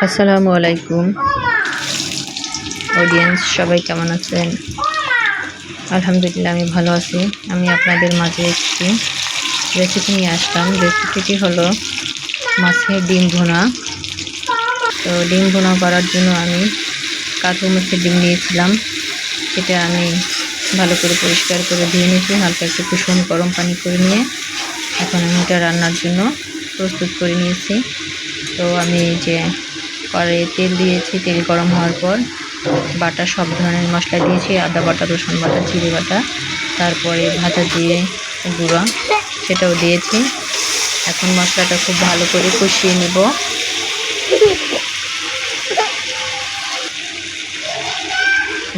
আসসালামু আলাইকুম অডিয়েন্স, সবাই কেমন আছেন? আলহামদুলিল্লাহ, আমি ভালো আছি। আমি আপনাদের মাঝে একটি রেসিপি নিয়ে আসলাম। রেসিপিটি হলো মাছের ডিম ভুনা। তো ডিম ভুনা করার জন্য আমি কাতল মাছের ডিম নিয়েছিলাম। সেটা আমি ভালো করে পরিষ্কার করে ধুয়ে নিয়েছি, হালকা একটু কুসুম গরম পানি করে নিয়ে এখন আমি এটা রান্নার জন্য প্রস্তুত করে নিয়েছি। তো আমি যে কড়াইয়ে তেল দিয়েছি, তেল গরম হওয়ার পর বাটা সব ধরনের মশলা দিয়েছি, আদা বাটা, রসুন বাটা, জিরে বাটা, তারপরে ভাজা দিয়ে গুঁড়া সেটাও দিয়েছি। এখন মশলাটা খুব ভালো করে কষিয়ে নেব।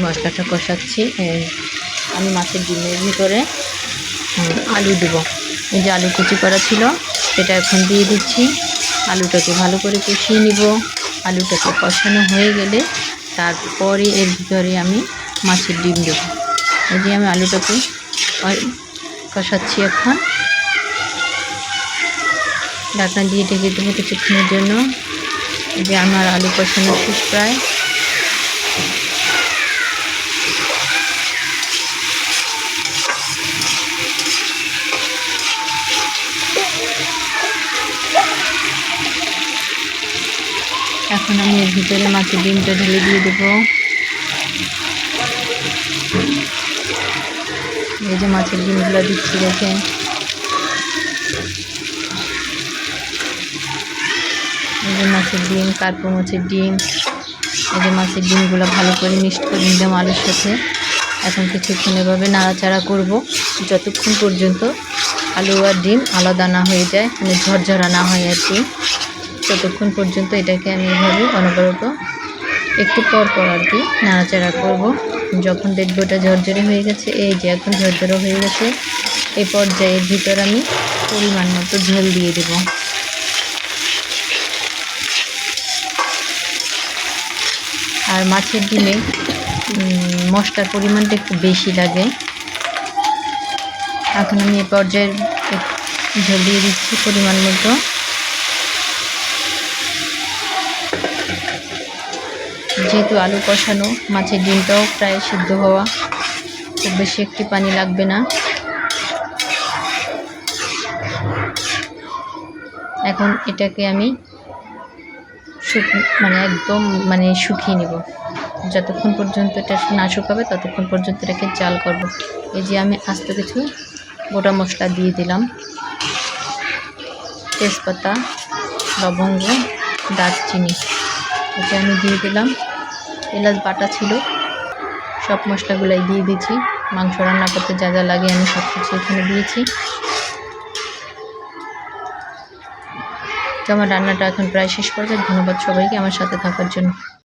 মশলাটা কষাচ্ছি। আমি মাছের ডিমের ভিতরে আলু দেব। এই যে আলু কুচি করা ছিল সেটা এখন দিয়ে দিচ্ছি। আলুটাকে ভালো করে কষিয়ে নিব। আলুটাকে কষানো হয়ে গেলে তারপরে এর ভিতরে আমি মাছের ডিম দেব। এই যে আমি আলুটাকে কষাচ্ছি। এখন ঢাকনা দিয়ে ঢেকে দেবো কিছুক্ষণের জন্য। এই যে আমার আলু কষানো শেষ প্রায়। এখন আমি এর ভিতরে মাছের ডিমটা ঢেলে দিয়ে দেবো। এই যে মাছের ডিমগুলো দিচ্ছি, দেখেন। এই যে মাছের ডিম, কার্পো মাছের ডিম। এই যে মাছের ডিমগুলো ভালো করে মিক্সড করে নিলাম আলুর সাথে। এখন কিছুক্ষণ এভাবে নাড়াচাড়া করব যতক্ষণ পর্যন্ত আলু আর ডিম আলাদা না হয়ে যায়, মানে ঝরঝরা না হয় আর কি। ততক্ষণ পর্যন্ত এটাকে আমি এভাবে অনবরত একটু পর পর আর কি নাড়াচাড়া করব। যখন দেখবো এটা ঝরঝরে হয়ে গেছে, এই যে এখন ঝরঝরে হয়ে গেছে, এই পর্যায়ের ভিতর আমি পরিমাণ মতো ঝোল দিয়ে দেব। আর মাছের ডিমে মশলার পরিমাণটা একটু বেশি লাগে। এখন আমি এই পর্যায়ে ঝোল দিয়ে দিচ্ছি পরিমাণ মতো। যেহেতু আলু কষানো, মাছের ডিমটাও প্রায় সিদ্ধ হওয়া, খুব বেশি একটি পানি লাগবে না। এখন এটাকে আমি একদম শুকিয়ে নেব। যতক্ষণ পর্যন্ত এটা না শুকাবে ততক্ষণ পর্যন্ত এটাকে জাল করব। এই যে আমি আস্তে কিছু গোটা মশলা দিয়ে দিলাম, তেজপাতা, লবঙ্গ, দারচিনি, এটা আমি দিয়ে দিলাম। এলাচ বাটা ছিল, সব মশলাগুলাই দিয়ে দিয়েছি। মাংস রান্না করতে যা যা লাগে আমি সব কিছু এখানে দিয়েছি। তো আমার রান্নাটা এখন প্রায় শেষ পর্যায়ে। ধন্যবাদ সবাইকে আমার সাথে থাকার জন্য।